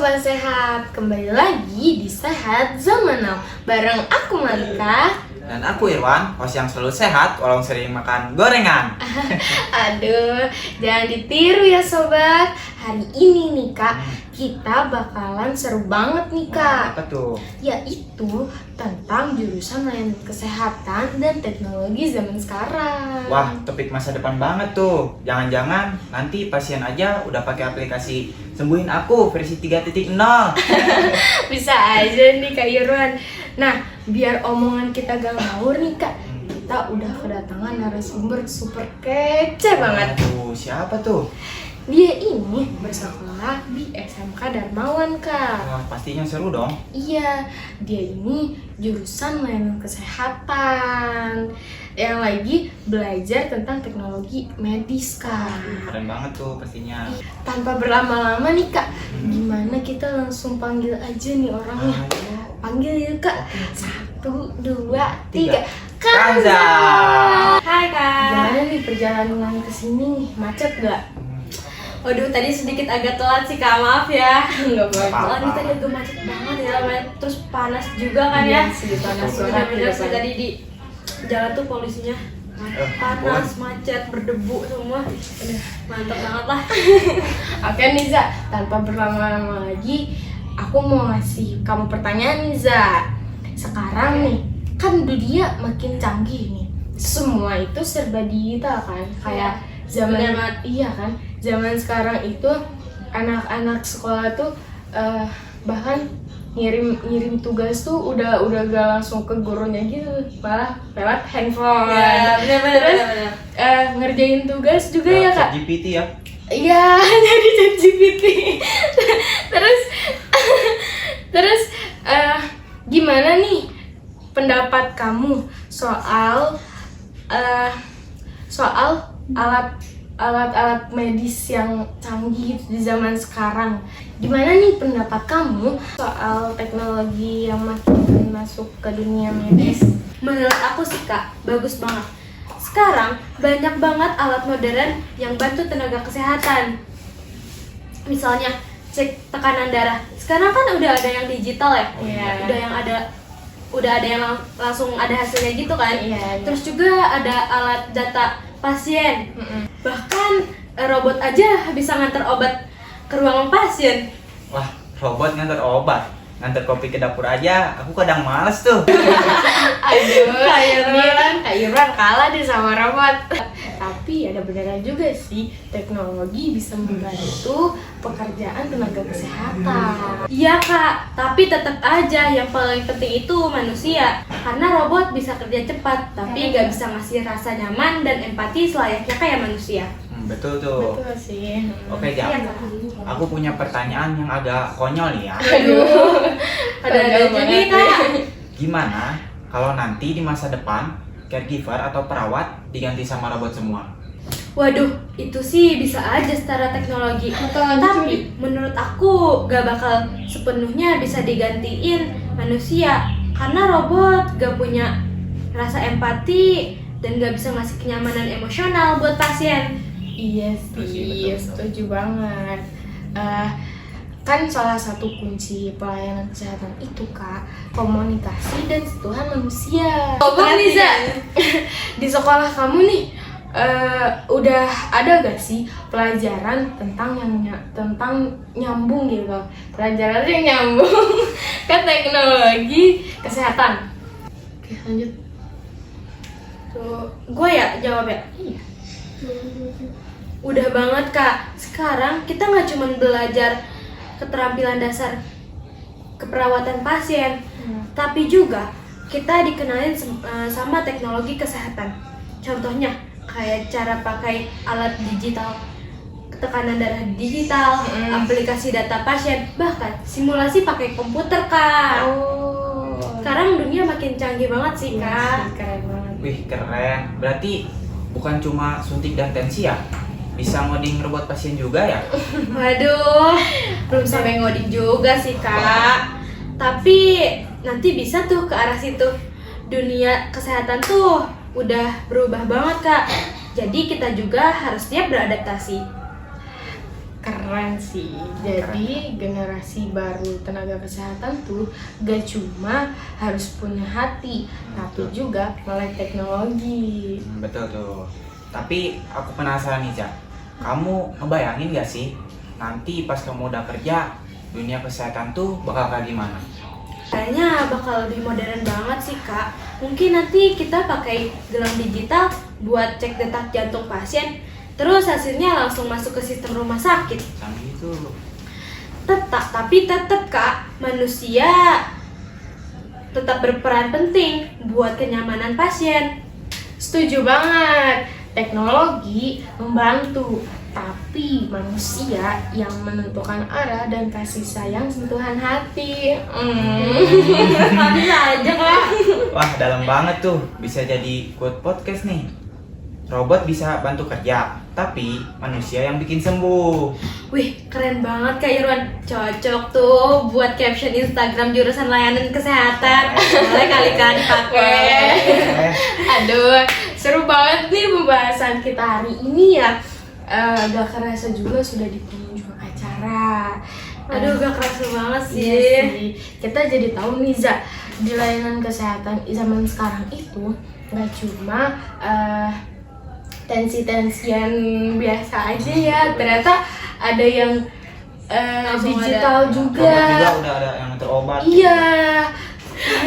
Sobat Sehat, kembali lagi di Sehat Zaman Now bareng aku Malika. Dan aku Irwan, host yang selalu sehat walau sering makan gorengan. Aduh, jangan ditiru ya sobat. Hari ini nih kak, kita bakalan seru banget nih kak. Apa tuh? Yaitu tentang jurusan layanan kesehatan dan teknologi zaman sekarang. Wah, topik masa depan banget tuh. Jangan-jangan nanti pasien aja udah pakai aplikasi Sembuhin Aku versi 3.0. Bisa aja nih Kak Irwan. Nah, biar omongan kita gak ngawur nih Kak, kita udah kedatangan narasumber super kece banget. Aduh, siapa tuh? Dia ini bersekolah di SMK Darmawan Kak. Wah, pastinya seru dong. Iya, dia ini jurusan layanan kesehatan yang lagi belajar tentang teknologi medis Kak. Keren banget tuh pastinya. Tanpa berlama-lama nih Kak, gimana kita langsung panggil aja nih orangnya. Panggil ya Kak. 1, 2, 3. Kanza. Hai Kak. Gimana nih perjalanan kesini? Macet gak? Waduh, tadi sedikit agak telat sih kak, maaf ya. Enggak apa-apa. Soalnya tadi agak macet banget ya, terus panas juga kan ya. Sih panas Benar-benar banget. sih tadi di jalan tuh polusinya panas, macet, berdebu semua. Udah mantap banget lah. Oke nih Za, tanpa berlama-lama lagi, aku mau ngasih kamu pertanyaan nih Za. Sekarang nih, kan dunia makin canggih nih. Semua itu serba digital kan, kayak zaman Bener banget. iya kan, zaman sekarang itu anak-anak sekolah tuh bahkan ngirim tugas tuh udah gak langsung ke gurunya gitu, malah lewat handphone. Ya, benar-benar. Terus ngerjain tugas juga ya Kak. GPT ya. Iya, jadi ChatGPT. terus gimana nih pendapat kamu soal alat-alat medis yang canggih di zaman sekarang? Gimana nih pendapat kamu soal teknologi yang makin masuk ke dunia medis? Menurut aku sih kak, bagus banget. Sekarang banyak banget alat modern yang bantu tenaga kesehatan. Misalnya cek tekanan darah. Sekarang kan udah ada yang digital ya. Iya. Udah ada yang langsung ada hasilnya gitu kan. Iya. Terus juga ada alat data pasien. Bahkan robot aja bisa nganter obat ke ruangan pasien. Wah, robot nganter obat. Nganter kopi ke dapur aja, aku kadang males tuh. Aduh, Kak Irwan. Kak Irwan kalah deh sama robot. Tapi ada benarnya juga sih, teknologi bisa membantu pekerjaan tenaga kesehatan. Iya kak, tapi tetap aja yang paling penting itu manusia. Karena robot bisa kerja cepat, tapi nggak bisa ngasih rasa nyaman dan empati selayaknya kayak manusia. Betul tuh. Betul sih. Oke, Jam. Iya, Kak. Aku punya pertanyaan yang agak konyol nih ya. Aduh, Ada aja nih kak. Gimana kalau nanti di masa depan caregiver atau perawat diganti sama robot semua? Waduh, itu sih bisa aja secara teknologi. Tapi menurut aku gak bakal sepenuhnya bisa digantiin manusia. Karena robot gak punya rasa empati dan gak bisa ngasih kenyamanan emosional buat pasien. Iya Betul sih, sih, betul. setuju banget. Kan salah satu kunci pelayanan kesehatan itu Kak, komunikasi dan sentuhan manusia. Bener nih, Za. Di sekolah kamu nih udah ada gak sih pelajaran tentang tentang nyambung gitu, pelajaran yang nyambung ke teknologi kesehatan? Oke, lanjut. Tuh, gue ya jawab ya. Iya. Udah banget kak. Sekarang kita nggak cuma belajar keterampilan dasar keperawatan pasien, tapi juga kita dikenalin sama teknologi kesehatan. Contohnya kayak cara pakai alat digital, tekanan darah digital, aplikasi data pasien, bahkan simulasi pakai komputer kak. Oh. Sekarang dunia makin canggih banget sih Iya kak. sih, keren banget. Wih, keren. Berarti bukan cuma suntik dan tensi ya? Bisa ngoding robot pasien juga ya? Waduh, belum sampai ngoding juga sih kak. Tapi nanti bisa tuh ke arah situ. Dunia kesehatan tuh udah berubah banget kak. Jadi kita juga harus siap beradaptasi. Keren keren sih. Jadi generasi baru tenaga kesehatan tuh gak cuma harus punya hati, tapi juga melek teknologi. Betul tuh. Tapi aku penasaran nih, Za. Kamu ngebayangin gak sih nanti pas kamu udah kerja, dunia kesehatan tuh bakal kayak gimana? Kayaknya bakal lebih modern banget sih Kak. Mungkin nanti kita pakai gelang digital buat cek detak jantung pasien, terus hasilnya langsung masuk ke sistem rumah sakit. Canggih tuh. Tapi tetap Kak, manusia tetap berperan penting buat kenyamanan pasien. Setuju banget. Teknologi membantu, tapi manusia yang menentukan arah dan kasih sayang sentuhan hati. Bisa aja Kak. Wah, dalam banget tuh. Bisa jadi quote podcast nih. Robot bisa bantu kerja, tapi manusia yang bikin sembuh. Wih, keren banget Kak Irwan. Cocok tuh buat caption Instagram jurusan layanan kesehatan. Boleh kali kan dipakai. Aduh, seru banget nih pembahasan kita hari ini ya. Gak kerasa juga sudah di penghujung acara. Aduh, gak kerasa banget sih. Iya sih. Kita jadi tahu nih Za, di layanan kesehatan zaman sekarang itu gak cuma tensi-tensian biasa aja ya. Ternyata ada yang Langsung digital ada. juga. Robot juga udah ada yang terobat. Iya.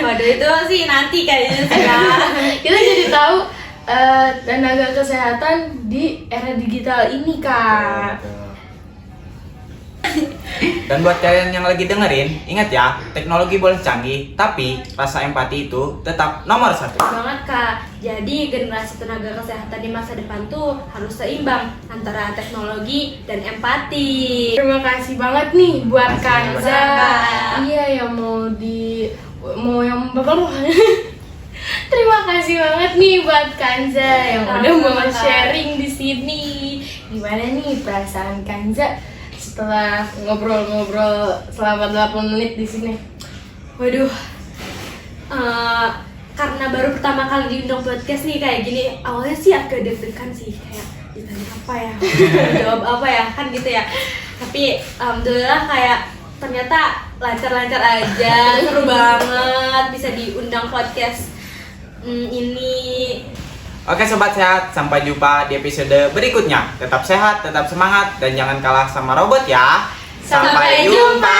Waduh, itu sih nanti kayaknya sih Kak. Kita jadi tahu tenaga kesehatan di era digital ini Kak. Betul. Dan buat kalian yang lagi dengerin, ingat ya, teknologi boleh canggih, tapi rasa empati itu tetap nomor 1. Banget Kak. Jadi generasi tenaga kesehatan di masa depan tuh harus seimbang antara teknologi dan empati. Terima kasih banget nih buat Terima kasih Kanza. banget. Iya yang yang Terima kasih banget nih buat Kanza yang udah mau Sama-sama, Kak. sharing di sini. Gimana nih perasaan Kanza setelah ngobrol-ngobrol selama 8 menit di sini? Waduh, karena baru pertama kali diundang podcast nih kayak gini, awalnya sih agak deg-degan sih, kayak ditanya apa ya, jawab apa ya, kan gitu ya. Tapi alhamdulillah kayak ternyata lancar-lancar aja, seru banget bisa diundang podcast ini. Oke Sobat Sehat, sampai jumpa di episode berikutnya. Tetap sehat, tetap semangat, dan jangan kalah sama robot ya. Sampai jumpa.